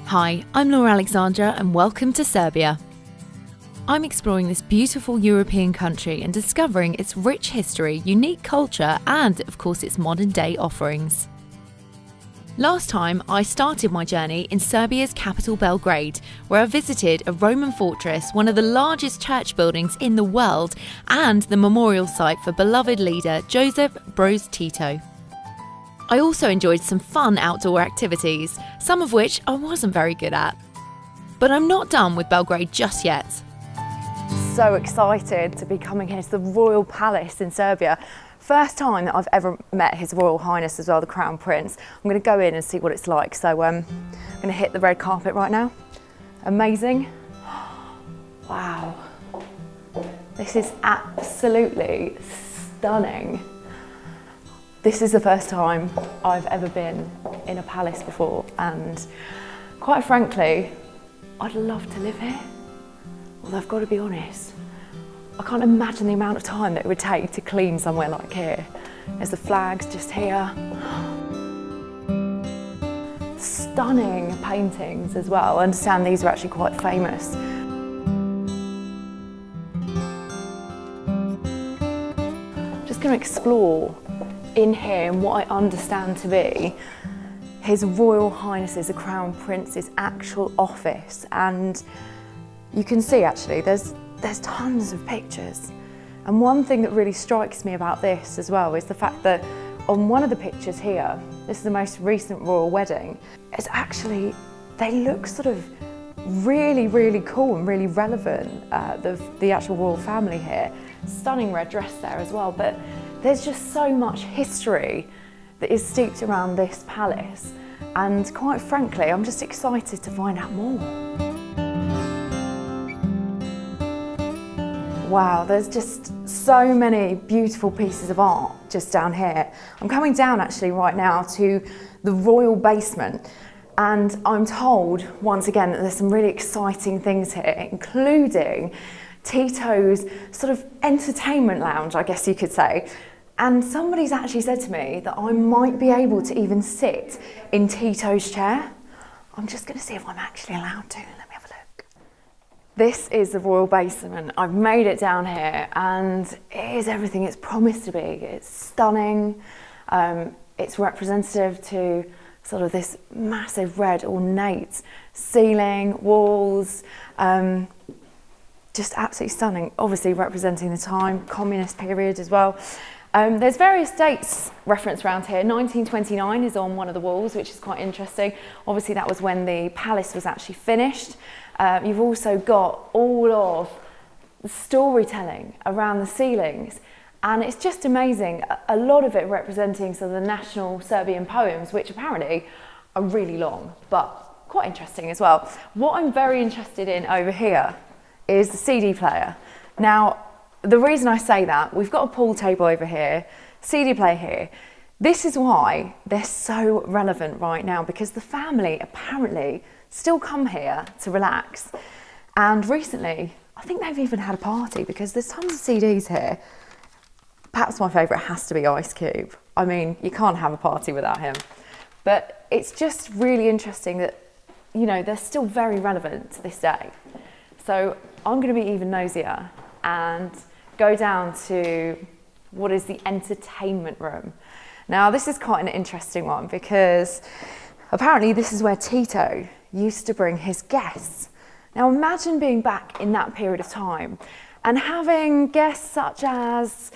Hi, I'm Alexandra and welcome to Serbia. I'm exploring this beautiful European country and discovering its rich history, unique culture and, of course, its modern day offerings. Last time, I started my journey in Serbia's capital Belgrade, where I visited a Roman fortress, one of the largest church buildings in the world, and the memorial site for beloved leader Josip Broz Tito. I also enjoyed some fun outdoor activities, some of which I wasn't very good at. But I'm not done with Belgrade just yet. So excited to be coming here to the Royal Palace in Serbia. First time that I've ever met His Royal Highness as well, the Crown Prince. I'm going to go in and see what it's like. So I'm going to hit the red carpet right now. Amazing. Wow. This is absolutely stunning. This is the first time I've ever been in a palace before, and quite frankly, I'd love to live here. Although I've got to be honest, I can't imagine the amount of time that it would take to clean somewhere like here. There's the flags just here. Stunning paintings as well. I understand these are actually quite famous. Just going to explore in here in what I understand to be His Royal Highness's, the Crown Prince's actual office, and you can see actually there's tons of pictures, and one thing that really strikes me about this as well is the fact that on one of the pictures here, this is the most recent royal wedding, it's actually, they look sort of really cool and really relevant, the actual royal family here. Stunning red dress there as well, but there's just so much history that is steeped around this palace, and quite frankly, I'm just excited to find out more. Wow, there's just so many beautiful pieces of art just down here. I'm coming down actually right now to the royal basement, and I'm told once again that there's some really exciting things here, including Tito's sort of entertainment lounge, I guess you could say. And somebody's actually said to me that I might be able to even sit in Tito's chair. I'm just going to see if I'm actually allowed to. Let me have a look. This is the royal basement. I've made it down here and it is everything it's promised to be. It's stunning. It's representative to sort of this massive red ornate ceiling, walls, just absolutely stunning. Obviously representing the time, communist period as well. There's various dates referenced around here. 1929 is on one of the walls, which is quite interesting. Obviously that was when the palace was actually finished. You've also got all of the storytelling around the ceilings, and it's just amazing. A lot of it representing sort of the national Serbian poems, which apparently are really long, but quite interesting as well. What I'm very interested in over here is the CD player. Now, the reason I say that, we've got a pool table over here, CD player here. This is why they're so relevant right now, because the family apparently still come here to relax. And recently, I think they've even had a party because there's tons of CDs here. Perhaps my favourite has to be Ice Cube. I mean, you can't have a party without him. But it's just really interesting that, you know, they're still very relevant to this day. So I'm going to be even nosier and go down to what is the entertainment room. Now this is quite an interesting one because apparently this is where Tito used to bring his guests. Now imagine being back in that period of time and having guests such as,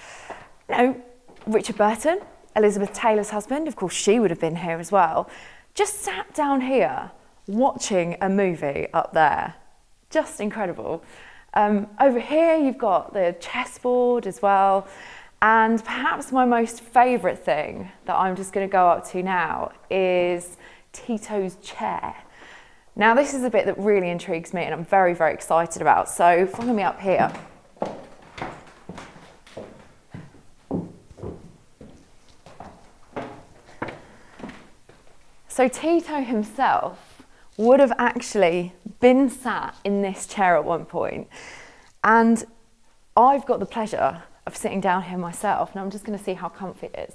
you know, Richard Burton, Elizabeth Taylor's husband, of course she would have been here as well, just sat down here watching a movie up there. Just incredible. Over here you've got the chessboard as well, and perhaps my most favourite thing that I'm just going to go up to now is Tito's chair. Now this is a bit that really intrigues me and I'm very excited about, so follow me up here. So Tito himself would have actually been sat in this chair at one point, and I've got the pleasure of sitting down here myself, and I'm just going to see how comfy it is.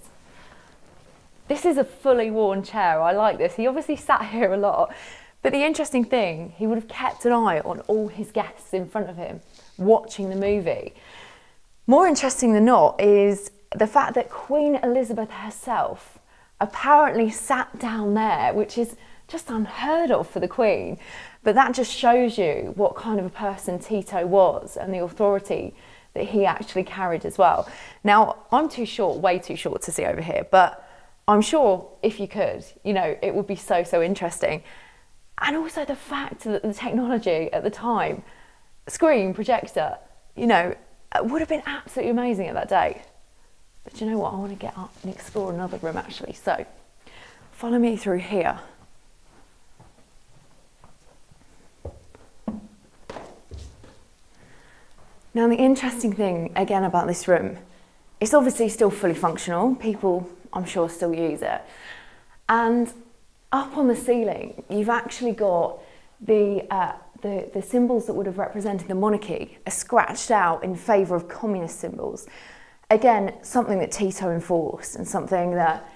This is a fully worn chair. I like this. He obviously sat here a lot, But the interesting thing, he would have kept an eye on all his guests in front of him, watching the movie. More interesting than not is the fact that Queen Elizabeth herself apparently sat down there, which is just unheard of for the Queen. But that just shows you what kind of a person Tito was and the authority that he actually carried as well. Now, I'm too short, way too short to see over here, but I'm sure if you could, you know, it would be so, so interesting. And also the fact that the technology at the time, screen, projector, you know, would have been absolutely amazing at that day. But you know what? I want to get up and explore another room actually. So follow me through here. Now the interesting thing again about this room, it's obviously still fully functional. People, I'm sure, still use it. And up on the ceiling, you've actually got the symbols that would have represented the monarchy are scratched out in favour of communist symbols. Again, something that Tito enforced and something that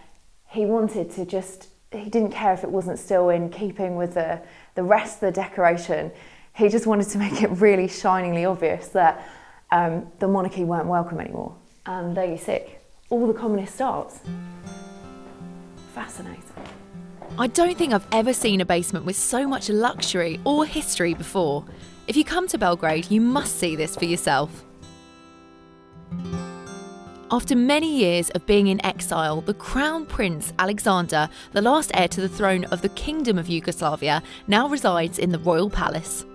he wanted to just, he didn't care if it wasn't still in keeping with the rest of the decoration. He just wanted to make it really shiningly obvious that the monarchy weren't welcome anymore. And there you see, all the communist stars. Fascinating. I don't think I've ever seen a basement with so much luxury or history before. If you come to Belgrade, you must see this for yourself. After many years of being in exile, the Crown Prince Alexandra, the last heir to the throne of the Kingdom of Yugoslavia, now resides in the Royal Palace.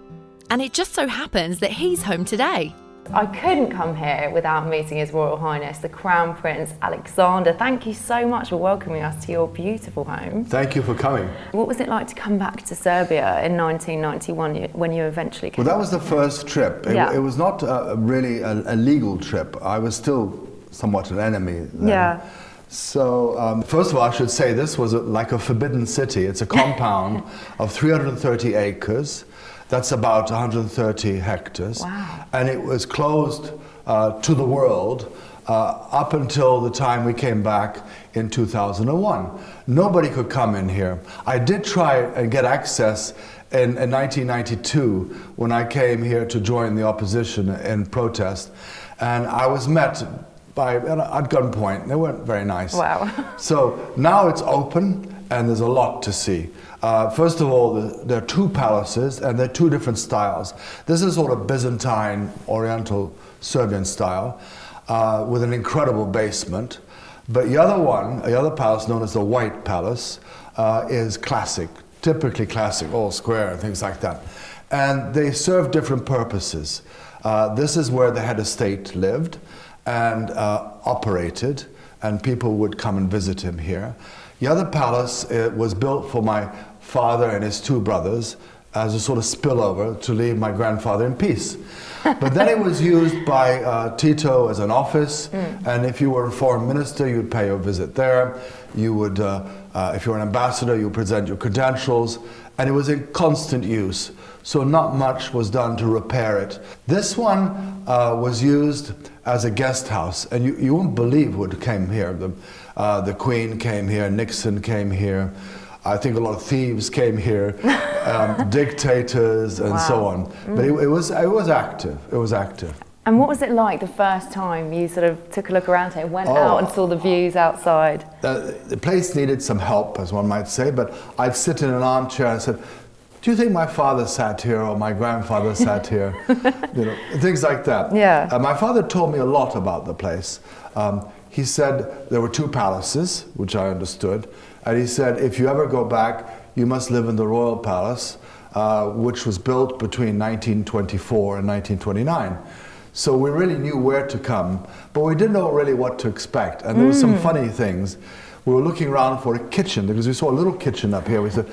And it just so happens that he's home today. I couldn't come here without meeting His Royal Highness, the Crown Prince Alexandra. Thank you so much for welcoming us to your beautiful home. Thank you for coming. What was it like to come back to Serbia in 1991 when you eventually came? Well, that was the first trip. It was not really a legal trip. I was still somewhat an enemy then. Yeah. So, first of all, I should say this was like a forbidden city. It's a compound of 330 acres. That's about 130 hectares. Wow. And it was closed to the world up until the time we came back in 2001. Nobody could come in here. I did try and get access in 1992 when I came here to join the opposition in protest. And I was met at gunpoint. They weren't very nice. Wow. So now it's open and there's a lot to see. First of all, there are two palaces and they're two different styles. This is sort of Byzantine, Oriental, Serbian style with an incredible basement. But the other palace known as the White Palace is classic, typically classic, all square and things like that. And they serve different purposes. This is where the head of state lived and operated, and people would come and visit him here. The other palace was built for my father and his two brothers as a sort of spillover to leave my grandfather in peace. But then it was used by Tito as an office, and if you were a foreign minister, you'd pay your visit there. You would, if you were an ambassador, you would present your credentials, and it was in constant use. So not much was done to repair it. This one was used as a guest house, and you won't believe who came here. The Queen came here, Nixon came here, I think a lot of thieves came here, dictators and so on. But it was active, it was active. And what was it like the first time you sort of took a look around here, went out and saw the views outside? The place needed some help, as one might say, but I'd sit in an armchair and I said, do you think my father sat here or my grandfather sat here? You know, things like that. Yeah. My father told me a lot about the place. He said there were two palaces, which I understood, and he said if you ever go back, you must live in the Royal Palace, which was built between 1924 and 1929. So we really knew where to come, but we didn't know really what to expect. And there were some funny things. We were looking around for a kitchen, because we saw a little kitchen up here. We said,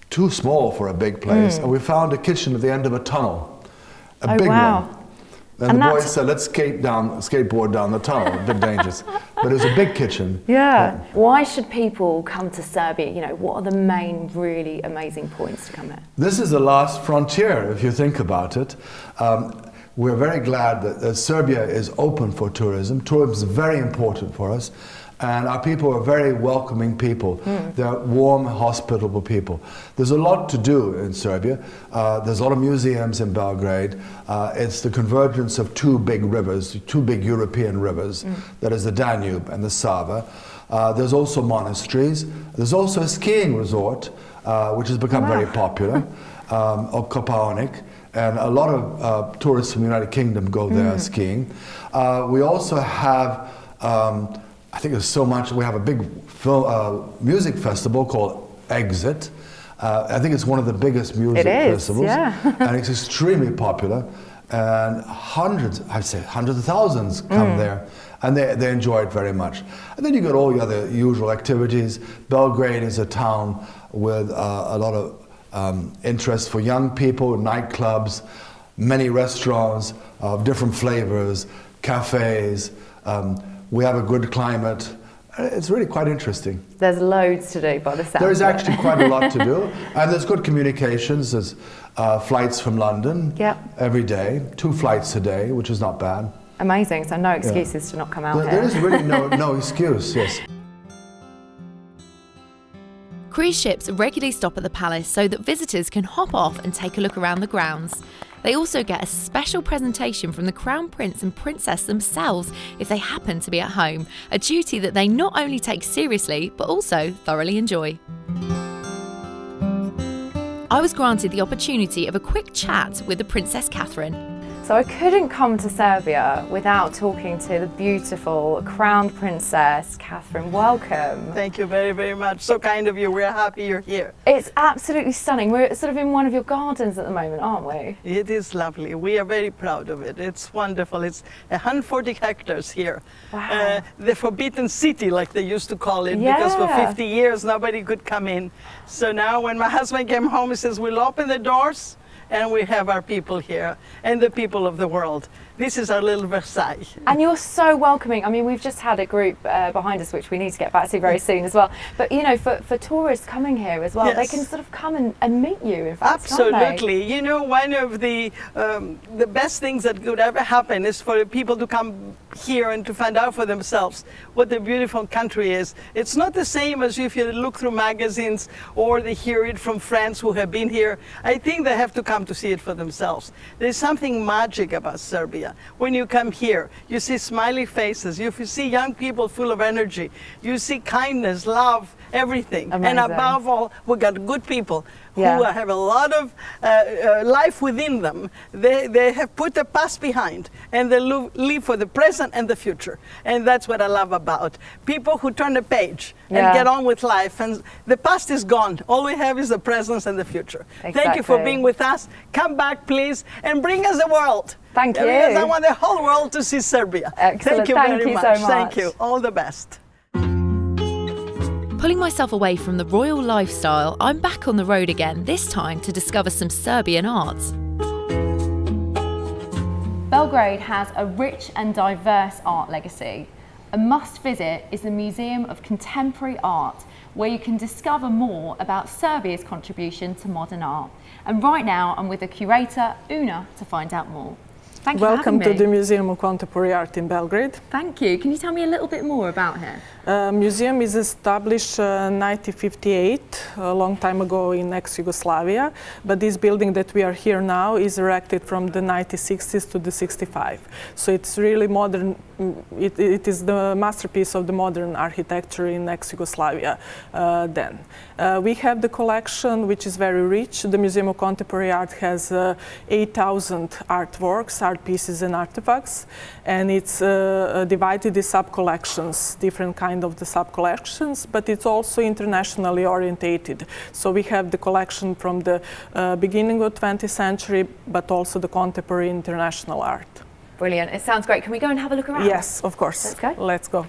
too small for a big place. And we found a kitchen at the end of a tunnel, a big one. And the boys said, let's skateboard down the tunnel, a bit dangerous. But it was a big kitchen. Yeah. Why should people come to Serbia? You know, what are the main really amazing points to come here? This is the last frontier, if you think about it. We're very glad that Serbia is open for tourism. Tourism is very important for us. And our people are very welcoming people. They're warm, hospitable people. There's a lot to do in Serbia. There's a lot of museums in Belgrade. It's the convergence of two big rivers, two big European rivers. That is the Danube and the Sava. There's also monasteries. There's also a skiing resort, which has become very popular, of Kopaonik. And a lot of tourists from the United Kingdom go there skiing. We also have, I think there's so much, we have a big music festival called Exit. I think it's one of the biggest music festivals. And it's extremely popular. And hundreds of thousands come there. And they enjoy it very much. And then you got all the other usual activities. Belgrade is a town with a lot of interest for young people, nightclubs, many restaurants of different flavors, cafes. We have a good climate. It's really quite interesting. There's loads to do by the sound. There is actually quite a lot to do. And there's good communications. There's flights from London every day, 2 flights a day, which is not bad. Amazing, so no excuses to not come out here. There is really no excuse, yes. Cruise ships regularly stop at the palace so that visitors can hop off and take a look around the grounds. They also get a special presentation from the Crown Prince and Princess themselves if they happen to be at home, a duty that they not only take seriously but also thoroughly enjoy. I was granted the opportunity of a quick chat with the Princess Catherine. So I couldn't come to Serbia without talking to the beautiful Crown Princess Catherine. Welcome. Thank you very, very much. So kind of you. We're happy you're here. It's absolutely stunning. We're sort of in one of your gardens at the moment, aren't we? It is lovely. We are very proud of it. It's wonderful. It's 140 hectares here. Wow. The Forbidden City, like they used to call it, because for 50 years nobody could come in. So now when my husband came home, he says, we'll open the doors and we have our people here and the people of the world. This is our little Versailles. And you're so welcoming. I mean, we've just had a group behind us, which we need to get back to very soon as well. But, you know, for tourists coming here as well, they can sort of come and meet you, in fact, Absolutely. Can't they? You know, one of the best things that could ever happen is for people to come here and to find out for themselves what the beautiful country is. It's not the same as if you look through magazines or they hear it from friends who have been here. I think they have to come to see it for themselves. There's something magic about Serbia. When you come here, you see smiley faces, you see young people full of energy, you see kindness, love, everything. Amazing. And above all, we got good people who have a lot of life within them. They have put the past behind and they live for the present and the future. And that's what I love about people who turn the page and get on with life. And the past is gone. All we have is the present and the future. Exactly. Thank you for being with us. Come back, please, and bring us the world. Thank you. Because I want the whole world to see Serbia. Excellent. Thank you very much. So much. Thank you. All the best. Pulling myself away from the royal lifestyle, I'm back on the road again, this time to discover some Serbian art. Belgrade has a rich and diverse art legacy. A must visit is the Museum of Contemporary Art, where you can discover more about Serbia's contribution to modern art. And right now I'm with the curator, Una, to find out more. Thank you Welcome for to having the me. Museum of Contemporary Art in Belgrade. Thank you. Can you tell me a little bit more about here? Museum is established in 1958, a long time ago in ex-Yugoslavia, but this building that we are here now is erected from the 1960s to the 65. So it's really modern, it is the masterpiece of the modern architecture in ex-Yugoslavia then. We have the collection, which is very rich. The Museum of Contemporary Art has 8,000 artworks, art pieces and artifacts, and it's divided in sub-collections, different kinds of the sub-collections, but it's also internationally orientated. So we have the collection from the beginning of 20th century, but also the contemporary international art. Brilliant. It sounds great. Can we go and have a look around? Yes, of course. Let's go. Let's go.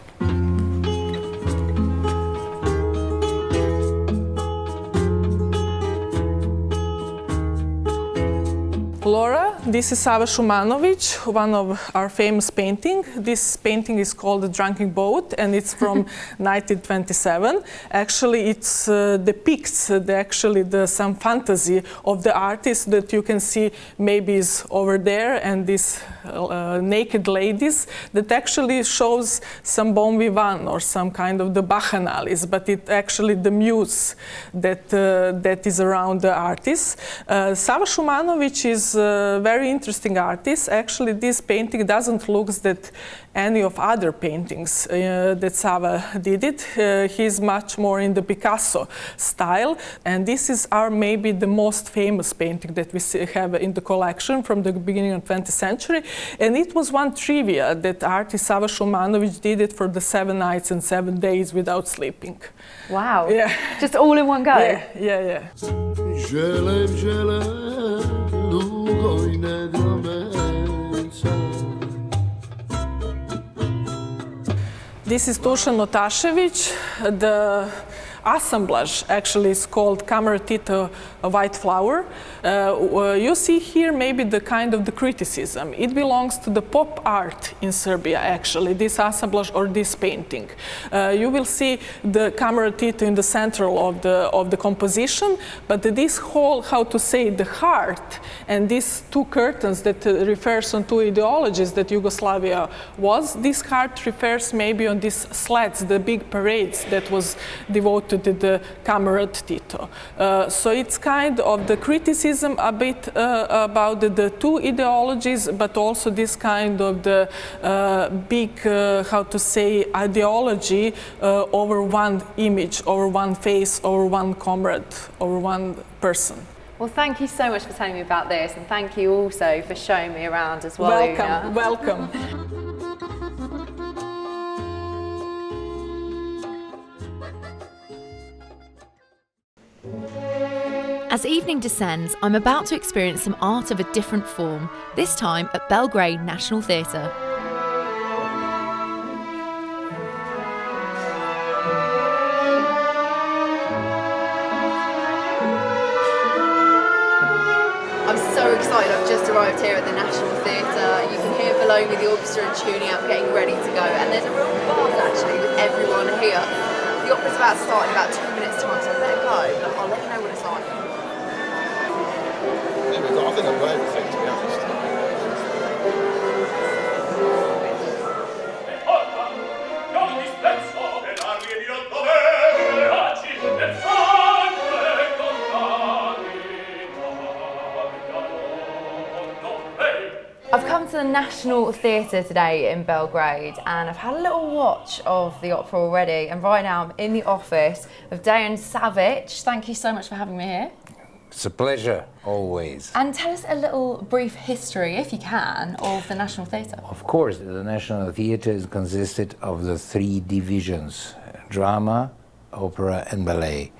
Laura, this is Sava Šumanović, one of our famous painting. This painting is called The Drunken Boat, and it's from 1927. Actually, it depicts some fantasy of the artist that you can see maybe is over there, and these naked ladies that actually shows some bon vivant or some kind of the bacchanales, but it actually the muse that is around the artist. Sava Šumanović is a very interesting artist. Actually, this painting doesn't look that any of other paintings that Sava did it. He's much more in the Picasso style, and this is maybe the most famous painting that we have in the collection from the beginning of 20th century. And it was one trivia that artist Sava Šumanović did it for the 7 nights and 7 days without sleeping. Wow. Yeah. Just all in one go? Yeah. This is Dušan Notašević. The assemblage actually is called Camera Tito White Flower. You see here maybe the kind of the criticism. It belongs to the pop art in Serbia, actually, this assemblage or this painting. You will see the Camera Tito in the center of the composition, but this whole, how to say, the heart and these two curtains that refers on two ideologies that Yugoslavia was, this heart refers maybe on these sleds, the big parades that was devoted to the Camerate Tito. So it's kind of the criticism a bit about the two ideologies, but also this kind of the big, how to say, ideology over one image, over one face, over one comrade, over one person. Well, thank you so much for telling me about this, and thank you also for showing me around as well. Welcome, welcome. As evening descends, I'm about to experience some art of a different form, this time at Belgrade National Theatre. I'm so excited, I've just arrived here at the National Theatre. You can hear below me the orchestra tuning up, getting ready to go, and there's a real buzz actually with everyone here. The opera's about to start in about 2 minutes time, so I better go, but I'll let you know what it's like. I think I've got everything, to be honest. I've come to the National Theatre today in Belgrade, and I've had a little watch of the opera already, and right now I'm in the office of Dejan Savic. Thank you so much for having me here. It's a pleasure, always. And tell us a little brief history, if you can, of the National Theatre. Of course, the National Theatre is consisted of the 3 divisions: drama, opera and ballet.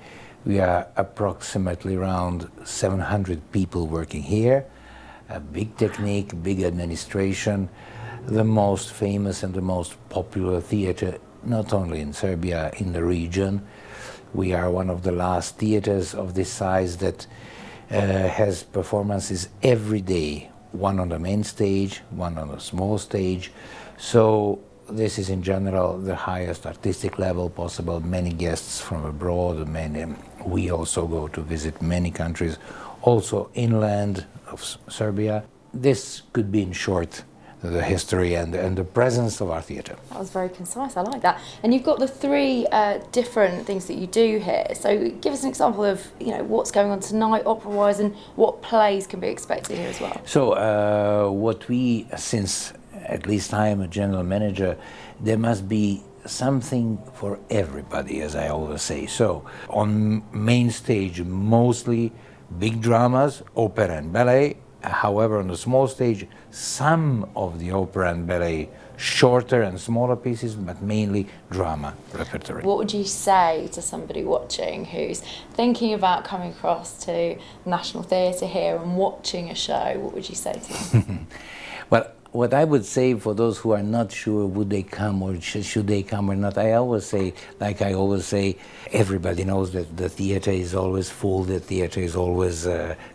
We are approximately around 700 people working here. A big technique, big administration, the most famous and the most popular theatre, not only in Serbia, in the region. We are one of the last theatres of this size that has performances every day, one on the main stage, one on a small stage. So this is in general the highest artistic level possible. Many guests from abroad, we also go to visit many countries, also inland of Serbia. This could be in short the history and the presence of our theatre. That was very concise, I like that. And you've got the 3 different things that you do here. So give us an example of what's going on tonight opera-wise and what plays can be expected here as well. So what we, since at least I am a general manager, there must be something for everybody, as I always say. So on main stage, mostly big dramas, opera and ballet. However, on the small stage, some of the opera and ballet, shorter and smaller pieces, but mainly drama repertory. What would you say to somebody watching who's thinking about coming across to National Theatre here and watching a show? What would you say to them? Well, what I would say for those who are not sure would they come or should they come or not, I always say, like I always say, everybody knows that the theater is always full, the theater is always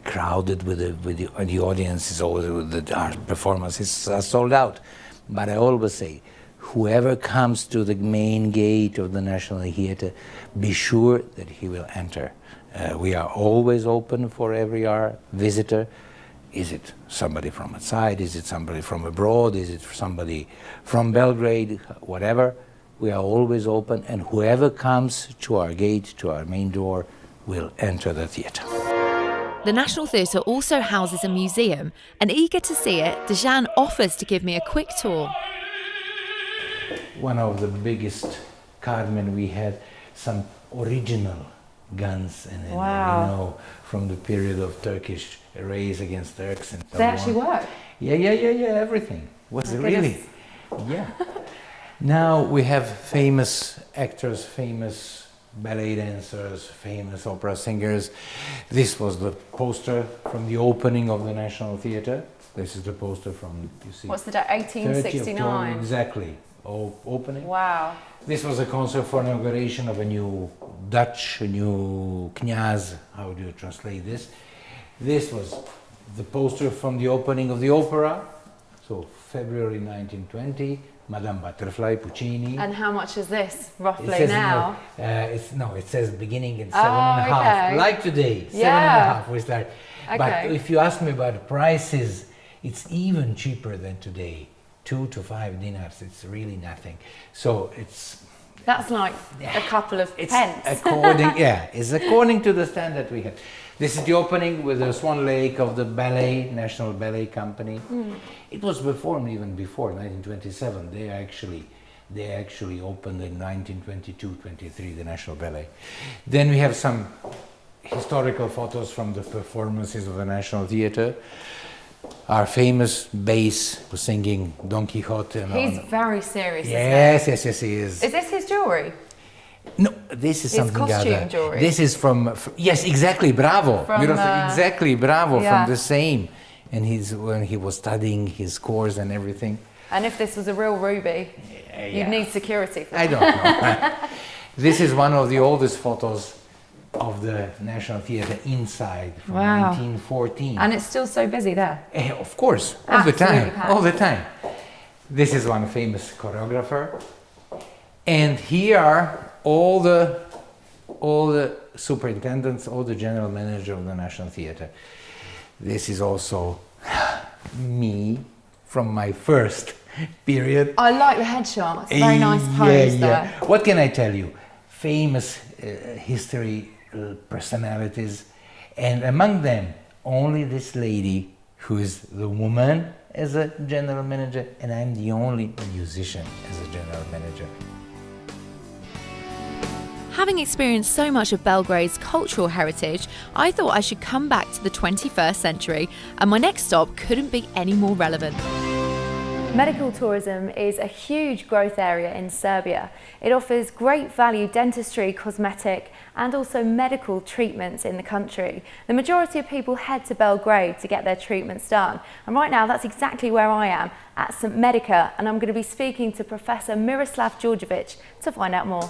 crowded with the audience, is always our performances are sold out. But I always say, whoever comes to the main gate of the National Theater, be sure that he will enter. We are always open for every visitor. Is it somebody from outside? Is it somebody from abroad? Is it somebody from Belgrade? Whatever, we are always open, and whoever comes to our gate, to our main door, will enter the theatre. The National Theatre also houses a museum, and eager to see it, Dejan offers to give me a quick tour. One of the biggest Carmen, we had some original guns and you know, from the period of Turkish raids against Turks and so on. They actually work? Yeah, everything. Was it really? Yeah. Now we have famous actors, famous ballet dancers, famous opera singers. This was the poster from the opening of the National Theatre. This is the poster from, you see. What's the date? 1869? Exactly. Opening. Wow. This was a concert for inauguration of a new Dutch, a new kňaz, how do you translate this? This was the poster from the opening of the opera, so February 1920, Madame Butterfly, Puccini. And how much is this, roughly, now? It says beginning in 7.5, okay. like today, 7.5 we start. Okay. But if you ask me about prices, it's even cheaper than today. 2 to 5 dinars, it's really nothing. So it's... That's like a couple of pence. It's according to the standard we have. This is the opening with the Swan Lake of the ballet, National Ballet Company. It was performed even before 1927. They actually opened in 1922-23, the National Ballet. Then we have some historical photos from the performances of the National Theatre. Our famous bass was singing Don Quixote. He's very serious. Yes, he is. Is this his jewellery? No, this is something other. His costume jewellery? This is from yes, exactly, bravo. Exactly, bravo, yeah. from the same. And when he was studying his course and everything. And if this was a real ruby, you'd need security for that. I don't know. This is one of the oldest photos of the National Theatre inside from 1914. And it's still so busy there. Of course, all the time. This is one famous choreographer. And here are all the superintendents, all the general manager of the National Theatre. This is also me from my first period. I like the headshot. It's a very nice pose there. What can I tell you? Famous history personalities, and among them only this lady who is the woman as a general manager, and I'm the only musician as a general manager. Having experienced so much of Belgrade's cultural heritage, I thought I should come back to the 21st century, and my next stop couldn't be any more relevant. Medical tourism is a huge growth area in Serbia. It offers great value dentistry, cosmetic and also medical treatments in the country. The majority of people head to Belgrade to get their treatments done. And right now that's exactly where I am, at St Medica, and I'm going to be speaking to Professor Miroslav Đorđević to find out more.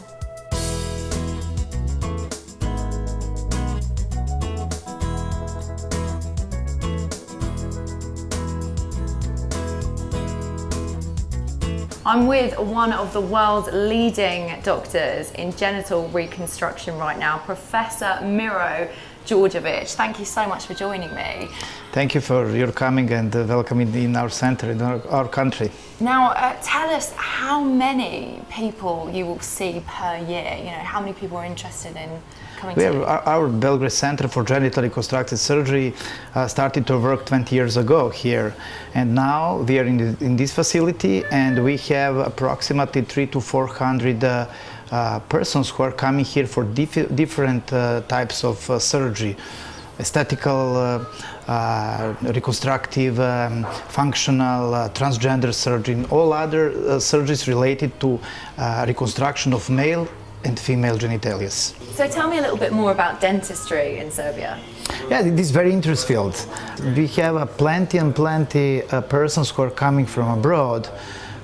I'm with one of the world's leading doctors in genital reconstruction right now, Professor Miro Đorđević. Thank you so much for joining me. Thank you for your coming and welcoming in our center, in our country. Now, tell us how many people you will see per year. You know, how many people are interested in coming We to have our Belgrade Center for Genital Reconstructive Surgery started to work 20 years ago here, and now we are in this facility, and we have approximately 300 to 400 persons who are coming here for different types of surgery. Aesthetical, reconstructive, functional, transgender surgery, and all other surgeries related to reconstruction of male and female genitalia. So tell me a little bit more about dentistry in Serbia. Yeah, it is very interest field. We have plenty and plenty persons who are coming from abroad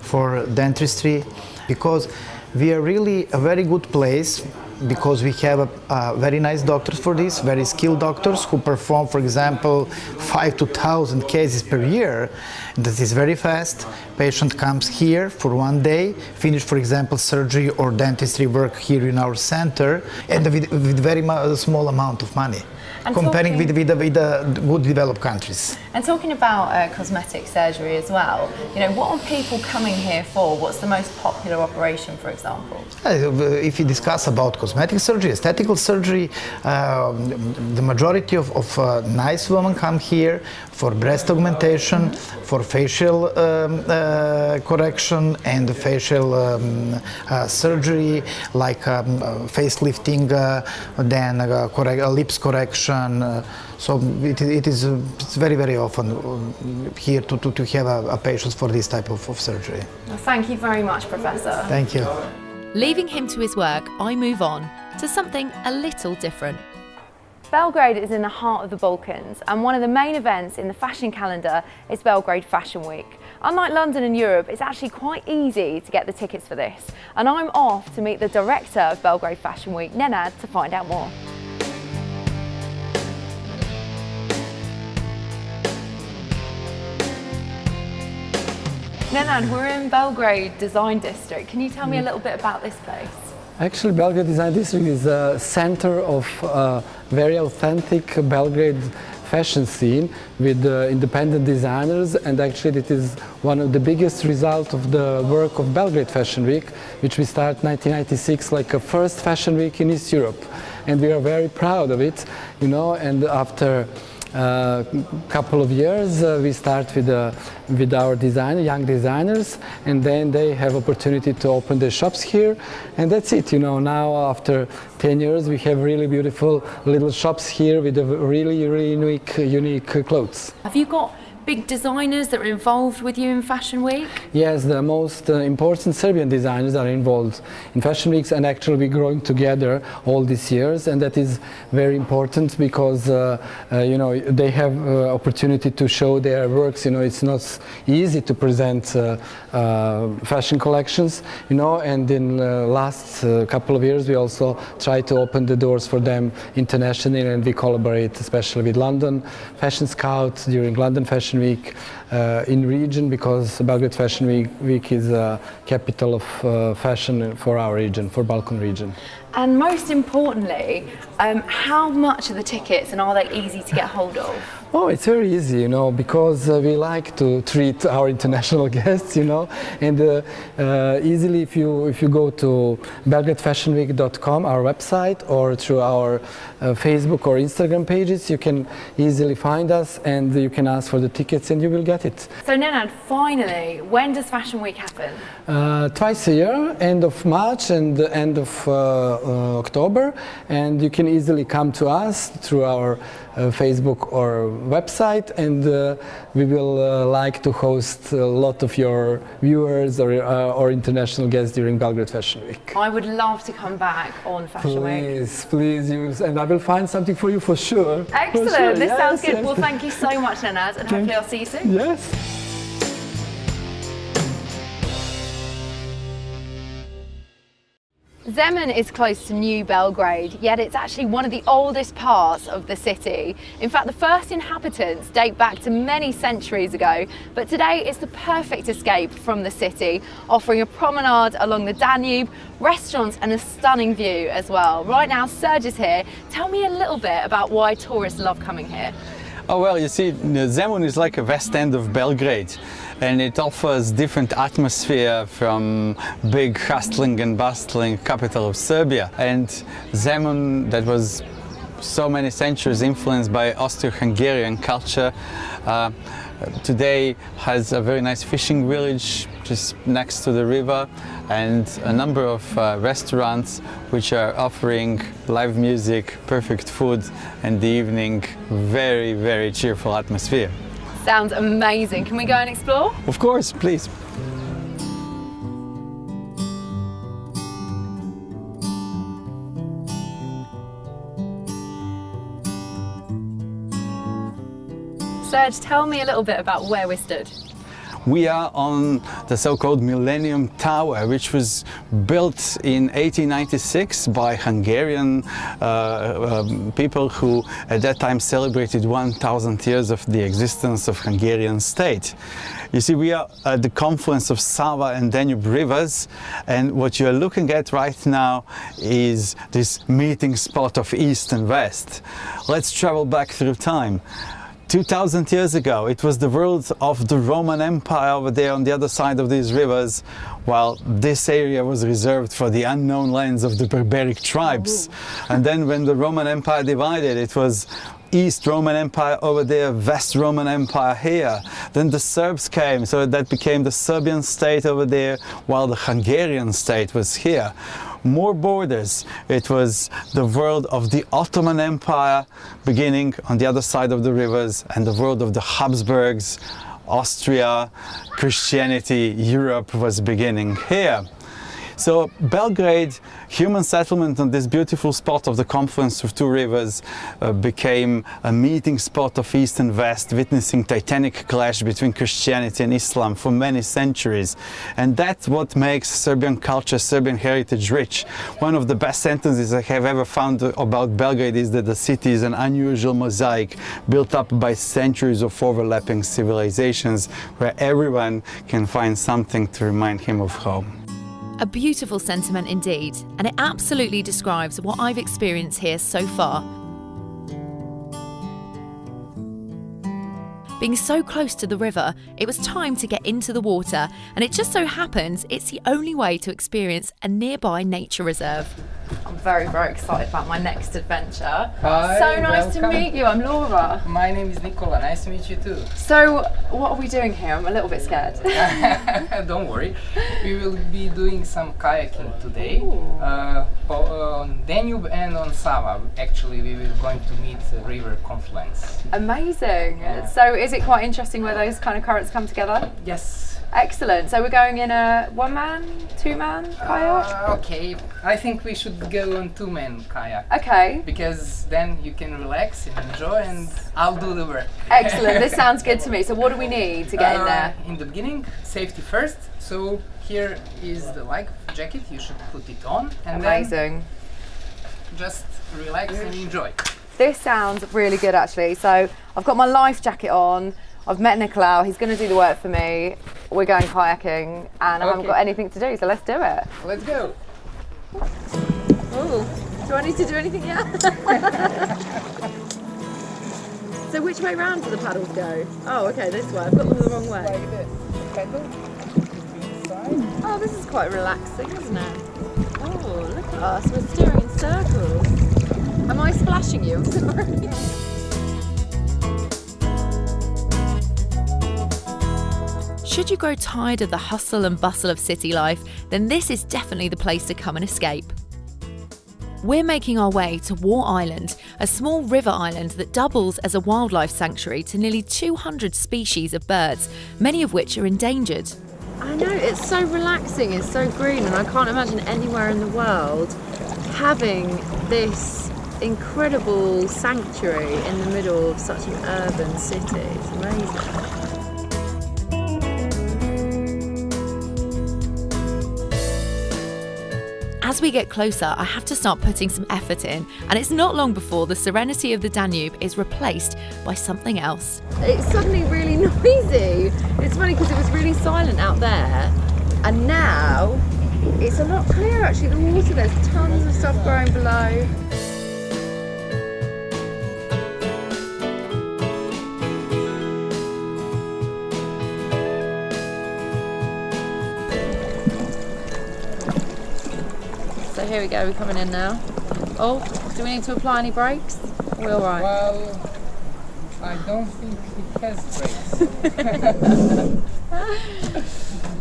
for dentistry, because we are really a very good place, because we have very nice doctors for this, very skilled doctors who perform, for example, 5 to 1,000 cases per year. That is very fast. Patient comes here for one day, finish, for example, surgery or dentistry work here in our center, and with very small amount of money, and comparing with the good developed countries. And talking about cosmetic surgery as well, you know, what are people coming here for? What's the most popular operation, for example? If you discuss about cosmetic surgery, aesthetical surgery, the majority of nice women come here for breast augmentation, for facial correction and facial surgery, like facelifting, then lips correction. So it's very, very often here to have a patient for this type of surgery. Well, thank you very much, Professor. Thank you. Leaving him to his work, I move on to something a little different. Belgrade is in the heart of the Balkans, and one of the main events in the fashion calendar is Belgrade Fashion Week. Unlike London and Europe, it's actually quite easy to get the tickets for this, and I'm off to meet the director of Belgrade Fashion Week, Nenad, to find out more. Nenad, we're in Belgrade Design District. Can you tell me a little bit about this place? Actually, Belgrade Design District is a center of very authentic Belgrade fashion scene with independent designers, and actually it is one of the biggest results of the work of Belgrade Fashion Week, which we started 1996, like a first fashion week in East Europe, and we are very proud of it, you know. And after couple of years we start with our young designers, and then they have opportunity to open their shops here, and that's it, you know. Now after 10 years we have really beautiful little shops here with really unique clothes. Have you got big designers that are involved with you in Fashion Week? Yes, the most important Serbian designers are involved in Fashion Weeks, and actually we're growing together all these years, and that is very important because you know, they have opportunity to show their works. You know, it's not easy to present fashion collections, you know, and in last couple of years we also try to open the doors for them internationally, and we collaborate especially with London Fashion Scout during London Fashion Week in region, because Belgrade Fashion Week is a capital of fashion for our region, for Balkan region. And most importantly, how much are the tickets, and are they easy to get hold of? Oh, it's very easy, you know, because we like to treat our international guests, you know, and easily if you go to belgradefashionweek.com, our website, or through our Facebook or Instagram pages, you can easily find us, and you can ask for the tickets and you will get it. So Nenad, finally, when does Fashion Week happen? Twice a year, end of March and the end of October, and you can easily come to us through our Facebook or website, and we will like to host a lot of your viewers or international guests during Belgrade Fashion Week. I would love to come back on Fashion Week. Please, and I will find something for you for sure. Excellent, for sure. this Yes, sounds good. yes. Well, thank you so much, Nenad, and hopefully I'll see you soon. Yes. Zemun is close to New Belgrade, yet it's actually one of the oldest parts of the city. In fact, the first inhabitants date back to many centuries ago, but today it's the perfect escape from the city, offering a promenade along the Danube, restaurants and a stunning view as well. Right now, Serge is here. Tell me a little bit about why tourists love coming here. Oh, well, you see, Zemun is like a west end of Belgrade, and it offers different atmosphere from big hustling and bustling capital of Serbia. And Zemun, that was so many centuries influenced by Austro-Hungarian culture, today has a very nice fishing village just next to the river, and a number of restaurants which are offering live music, perfect food, and the evening very, very cheerful atmosphere. Sounds amazing. Can we go and explore? Of course, please. Serge, tell me a little bit about where we're stood. We are on the so-called Millennium Tower, which was built in 1896 by Hungarian people who at that time celebrated 1,000 years of the existence of Hungarian state. You see, we are at the confluence of Sava and Danube rivers, and what you're looking at right now is this meeting spot of East and West. Let's travel back through time. 2,000 years ago, it was the world of the Roman Empire over there on the other side of these rivers, while this area was reserved for the unknown lands of the barbaric tribes. And then when the Roman Empire divided, it was East Roman Empire over there, West Roman Empire here. Then the Serbs came, so that became the Serbian state over there, while the Hungarian state was here. More borders. It was the world of the Ottoman Empire beginning on the other side of the rivers, and the world of the Habsburgs, Austria, Christianity, Europe was beginning here. So Belgrade, human settlement on this beautiful spot of the confluence of two rivers became a meeting spot of East and West, witnessing titanic clash between Christianity and Islam for many centuries. And that's what makes Serbian culture, Serbian heritage rich. One of the best sentences I have ever found about Belgrade is that the city is an unusual mosaic built up by centuries of overlapping civilizations, where everyone can find something to remind him of home. A beautiful sentiment indeed, and it absolutely describes what I've experienced here so far. Being so close to the river, it was time to get into the water, and it just so happens it's the only way to experience a nearby nature reserve. I'm very, very excited about my next adventure. Hi, so nice welcome. to meet you. I'm Laura. My name is Nicola. Nice to meet you too. So, what are we doing here? I'm a little bit scared. Don't worry. We will be doing some kayaking today on Danube and on Sava. Actually, we will going to meet the river confluence. Amazing. So, is it quite interesting where those kind of currents come together? Yes. Excellent. So we're going in a one-man, two-man kayak? Okay. I think we should go on two-man kayak. Okay. Because then you can relax and enjoy, and I'll do the work. Excellent. This sounds good to me. So what do we need to get in there? In the beginning, safety first. So here is the life jacket. You should put it on. And Amazing. Then just relax and enjoy. This sounds really good, actually. So I've got my life jacket on. I've met Nicolau, he's going to do the work for me. We're going kayaking and I haven't got anything to do, so let's do it. Let's go. Oh, do I need to do anything yet? So which way round do the paddles go? Oh, okay, this way. I've got them the wrong way. Like this. Pedal. Oh, this is quite relaxing, isn't it? Oh, look at us, we're steering in circles. Am I splashing you? I'm sorry. Should you grow tired of the hustle and bustle of city life, then this is definitely the place to come and escape. We're making our way to War Island, a small river island that doubles as a wildlife sanctuary to nearly 200 species of birds, many of which are endangered. I know, it's so relaxing, it's so green, and I can't imagine anywhere in the world having this incredible sanctuary in the middle of such an urban city. It's amazing. As we get closer, I have to start putting some effort in, and it's not long before the serenity of the Danube is replaced by something else. It's suddenly really noisy. It's funny because it was really silent out there, and now it's a lot clearer actually. The water, there's tons of stuff growing below. So here we go, we're coming in now. Oh, do we need to apply any brakes? Are we all right? Well, I don't think it has brakes.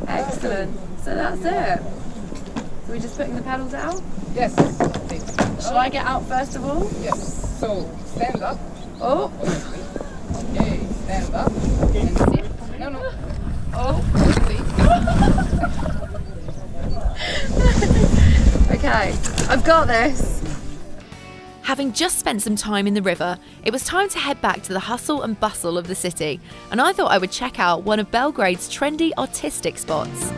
Excellent. So that's it. So we're just putting the pedals out? Yes. Shall I get out first of all? Yes. So stand up. Oh. Okay, stand up. And sit. No. Okay, I've got this. Having just spent some time in the river, it was time to head back to the hustle and bustle of the city, and I thought I would check out one of Belgrade's trendy artistic spots.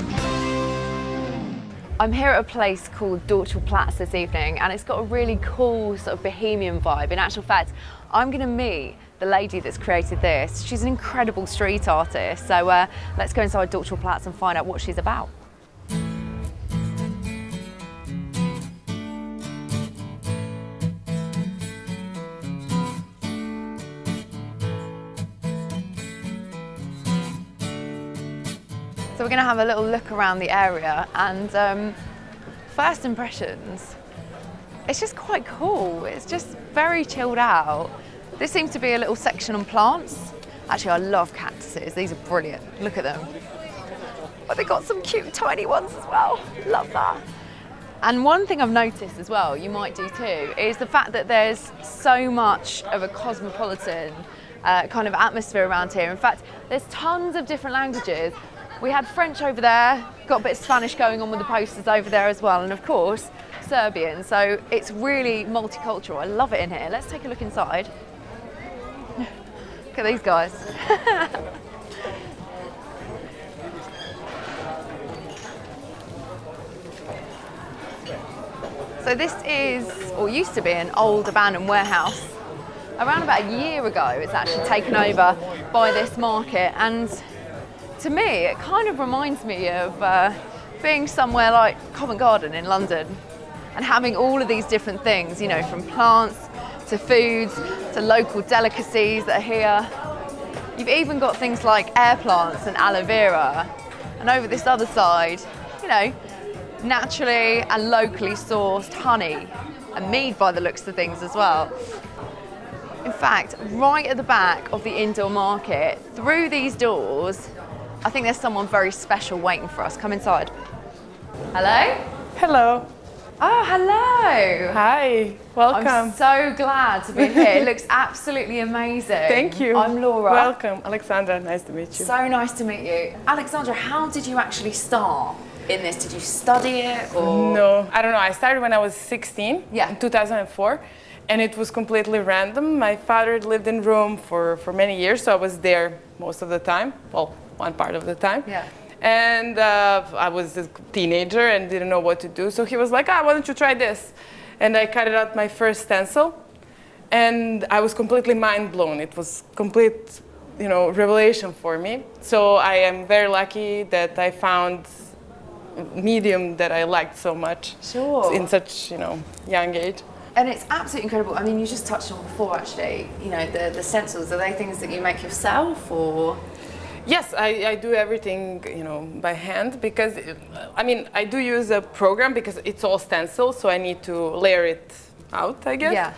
I'm here at a place called Platz this evening, and it's got a really cool sort of bohemian vibe. In actual fact, I'm going to meet the lady that's created this. She's an incredible street artist, so let's go inside Platz and find out what she's about. So we're going to have a little look around the area, and first impressions, it's just quite cool. It's just very chilled out. This seems to be a little section on plants. Actually, I love cactuses. These are brilliant. Look at them. But they've got some cute tiny ones as well. Love that. And one thing I've noticed as well, you might do too, is the fact that there's so much of a cosmopolitan kind of atmosphere around here. In fact, there's tons of different languages. We had French over there, got a bit of Spanish going on with the posters over there as well, and of course, Serbian. So it's really multicultural. I love it in here. Let's take a look inside. Look at these guys. So this is, or used to be, an old abandoned warehouse. Around about a year ago, it's actually taken over by this market, and to me, it kind of reminds me of being somewhere like Covent Garden in London and having all of these different things, you know, from plants to foods to local delicacies that are here. You've even got things like air plants and aloe vera. And over this other side, you know, naturally and locally sourced honey and mead by the looks of things as well. In fact, right at the back of the indoor market, through these doors, I think there's someone very special waiting for us. Come inside. Hello? Hello. Oh, hello. Hi, welcome. I'm so glad to be here. It looks absolutely amazing. Thank you. I'm Laura. Welcome, Alexandra. Nice to meet you. So nice to meet you. Alexandra, how did you actually start in this? Did you study it or? No, I don't know. I started when I was 16, in 2004, and it was completely random. My father lived in Rome for many years, so I was there most of the time. Well, one part of the time. Yeah. And I was a teenager and didn't know what to do. So he was like, why don't you try this? And I cut out my first stencil. And I was completely mind blown. It was complete, you know, revelation for me. So I am very lucky that I found a medium that I liked so much. Sure. In such, you know, young age. And it's absolutely incredible. I mean, you just touched on before, actually, you know, the stencils. Are they things that you make yourself or? Yes, I do everything, you know, by hand because, I mean, I do use a program because it's all stencil, so I need to layer it out, I guess. Yeah.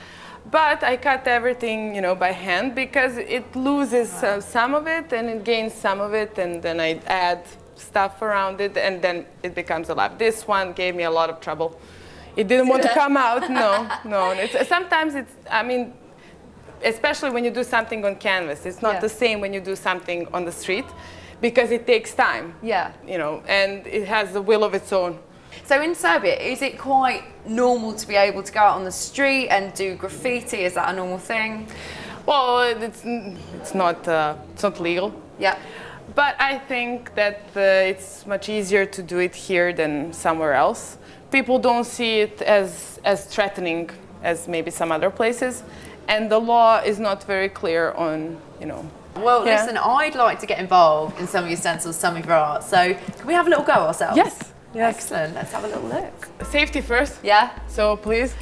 But I cut everything, you know, by hand because it loses some of it and it gains some of it, and then I add stuff around it, and then it becomes alive. This one gave me a lot of trouble. It didn't want to come out, no. Sometimes it's, I mean, especially when you do something on canvas, it's not the same when you do something on the street because it takes time. Yeah. You know, and it has a will of its own. So in Serbia, is it quite normal to be able to go out on the street and do graffiti? Is that a normal thing? Well, it's not legal. Yeah. But I think that it's much easier to do it here than somewhere else. People don't see it as threatening as maybe some other places. And the law is not very clear on, you know. Well, listen, I'd like to get involved in some of your stencils, some of your art. So can we have a little go ourselves? Yes. Excellent. Let's have a little look. Safety first. Yeah. So please.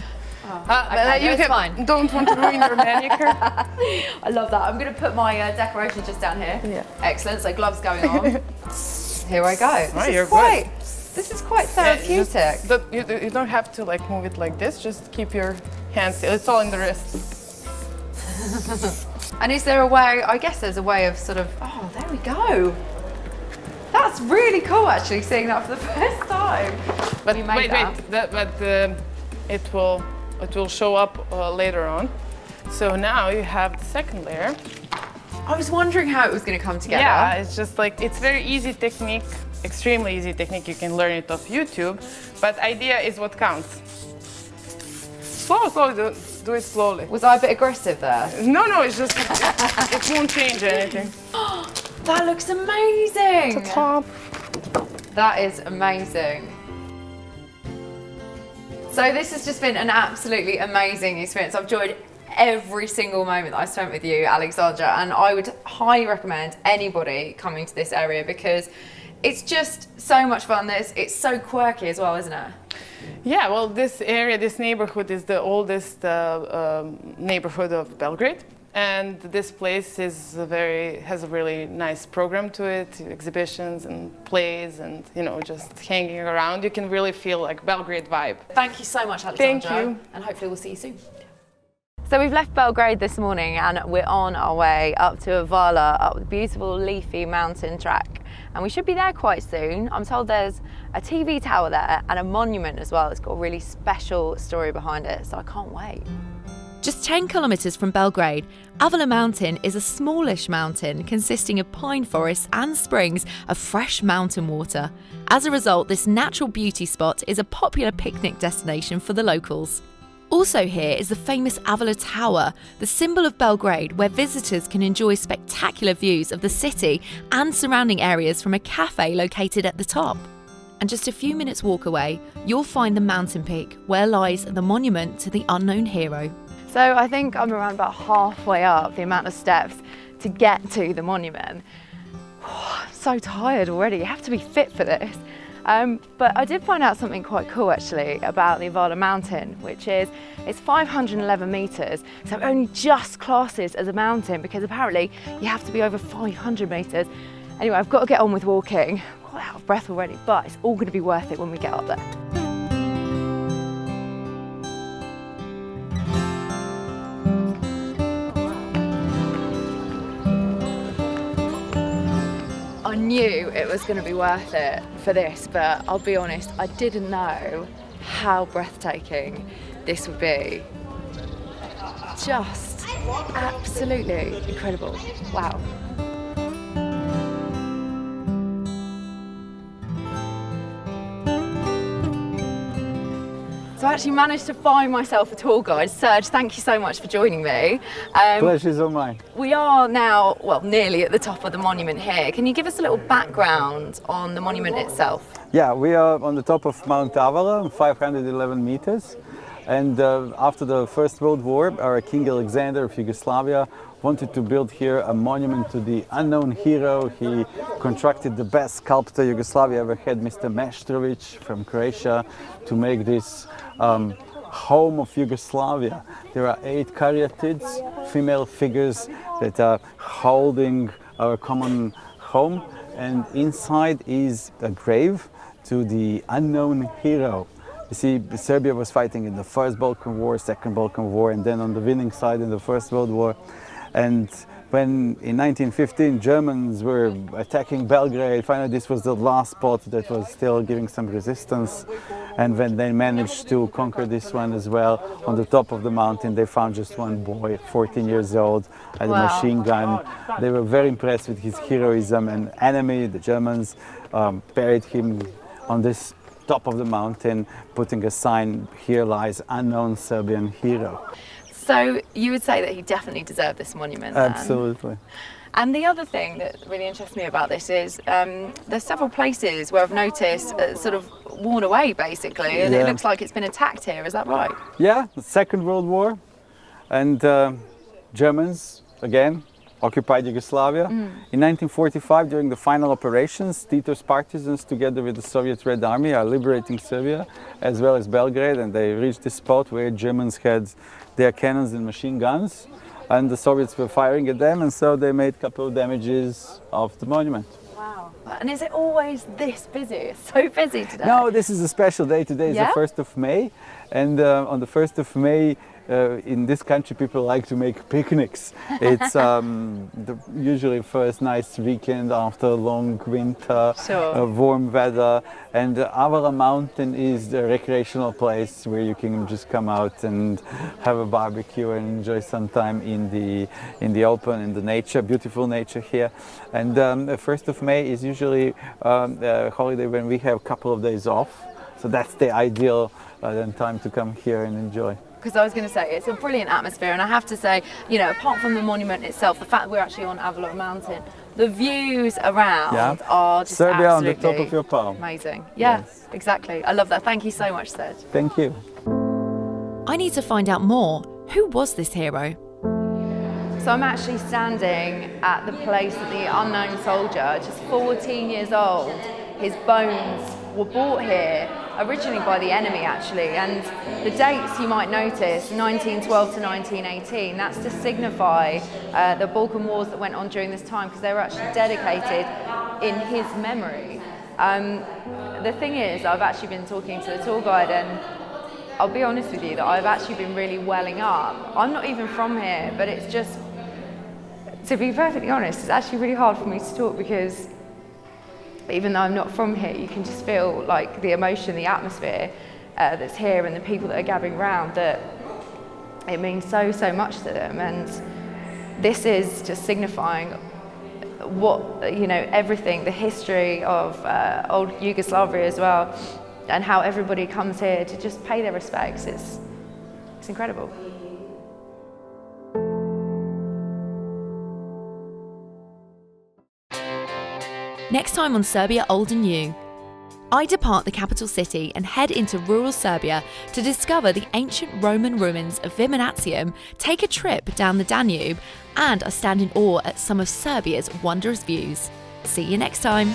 Okay, You fine. Don't want to ruin your manicure. I love that. I'm going to put my decoration just down here. Yeah. Excellent. So gloves going on. Here I go. Right, This is quite therapeutic. You don't have to like move it like this. Just keep your hands still. It's all in the wrist. And is there a way, I guess there's a way of sort of, oh, there we go. That's really cool, actually, seeing that for the first time. But it will show up later on. So now you have the second layer. I was wondering how it was going to come together. Yeah, it's just like, it's very easy technique, extremely easy technique. You can learn it off YouTube, but idea is what counts. Slow, Do it slowly. Was I a bit aggressive there? No, it's just, it won't change anything. That looks amazing! The top. That is amazing. So this has just been an absolutely amazing experience. I've enjoyed every single moment that I spent with you, Alexandra, and I would highly recommend anybody coming to this area because it's just so much fun. It's so quirky as well, isn't it? Yeah, well, this area, this neighborhood is the oldest neighborhood of Belgrade. And this place is has a really nice program to it, exhibitions and plays and, you know, just hanging around. You can really feel like Belgrade vibe. Thank you so much, Alexandra. Thank you. And hopefully we'll see you soon. So we've left Belgrade this morning and we're on our way up to Avala, up the beautiful leafy mountain track. And we should be there quite soon. I'm told there's a TV tower there and a monument as well. It's got a really special story behind it, so I can't wait. Just 10 kilometres from Belgrade, Avala Mountain is a smallish mountain consisting of pine forests and springs of fresh mountain water. As a result, this natural beauty spot is a popular picnic destination for the locals. Also here is the famous Avala Tower, the symbol of Belgrade, where visitors can enjoy spectacular views of the city and surrounding areas from a cafe located at the top. And just a few minutes walk away, you'll find the mountain peak, where lies the monument to the unknown hero. So I think I'm around about halfway up the amount of steps to get to the monument. I'm so tired already, you have to be fit for this. But I did find out something quite cool actually about the Avala Mountain, which is it's 511 metres, so it only just classes as a mountain because apparently you have to be over 500 metres. Anyway, I've got to get on with walking. I'm quite out of breath already, but it's all going to be worth it when we get up there. I knew it was going to be worth it for this, but I'll be honest, I didn't know how breathtaking this would be. Just absolutely incredible. Wow. So I actually managed to find myself a tour guide. Serge, thank you so much for joining me. Pleasure's all mine. We are now, well, nearly at the top of the monument here. Can you give us a little background on the monument itself? Yeah, we are on the top of Mount Avala, 511 meters. And after the First World War, our King Alexander of Yugoslavia wanted to build here a monument to the unknown hero. He contracted the best sculptor Yugoslavia ever had, Mr. Meštrović from Croatia, to make this home of Yugoslavia. There are 8 caryatids, female figures that are holding our common home, and inside is a grave to the unknown hero. You see, Serbia was fighting in the First Balkan War, Second Balkan War, and then on the winning side in the First World War. And when in 1915 Germans were attacking Belgrade, finally this was the last spot that was still giving some resistance. And when they managed to conquer this one as well, on the top of the mountain they found just one boy, 14 years old, had a machine gun. They were very impressed with his heroism, and enemy, the Germans, buried him on this top of the mountain, putting a sign, "Here lies unknown Serbian hero." So you would say that he definitely deserved this monument then? Absolutely. And the other thing that really interests me about this is there's several places where I've noticed sort of worn away basically, and it looks like it's been attacked here, is that right? Yeah, the Second World War, and Germans again occupied Yugoslavia. In 1945, during the final operations, Tito's partisans together with the Soviet Red Army are liberating Serbia as well as Belgrade, and they reached this spot where Germans had their cannons and machine guns, and the Soviets were firing at them, and so they made a couple of damages of the monument. Wow. And is it always this busy? It's so busy today. No, this is a special day. Today is the 1st of May, and on the 1st of May in this country people like to make picnics. It's usually first nice weekend after a long winter, warm weather, and Avala Mountain is the recreational place where you can just come out and have a barbecue and enjoy some time in the open, in the nature, beautiful nature here. And the 1st of May is usually a holiday when we have a couple of days off, so that's the ideal time to come here and enjoy. because I was going to say it's a brilliant atmosphere, and I have to say, you know, apart from the monument itself, the fact that we're actually on Avalok Mountain, the views around are just Serbia on the absolutely top of your palm. amazing. Yeah, exactly. I love that. Thank you so much, Serge. Thank you. I need to find out more. Who was this hero? So I'm actually standing at the place that the unknown soldier, just 14 years old, his bones were brought here originally by the enemy actually, and the dates you might notice, 1912 to 1918, that's to signify the Balkan Wars that went on during this time, because they were actually dedicated in his memory. The thing is, I've actually been talking to the tour guide, and I'll be honest with you that I've actually been really welling up. I'm not even from here, but it's just, to be perfectly honest, it's actually really hard for me to talk, because even though I'm not from here, you can just feel like the emotion, the atmosphere that's here, and the people that are gathering around, that it means so, so much to them. And this is just signifying what, you know, everything, the history of old Yugoslavia as well, and how everybody comes here to just pay their respects. It's incredible. Next time on Serbia Old and New, I depart the capital city and head into rural Serbia to discover the ancient Roman ruins of Viminatium, take a trip down the Danube, and I stand in awe at some of Serbia's wondrous views. See you next time.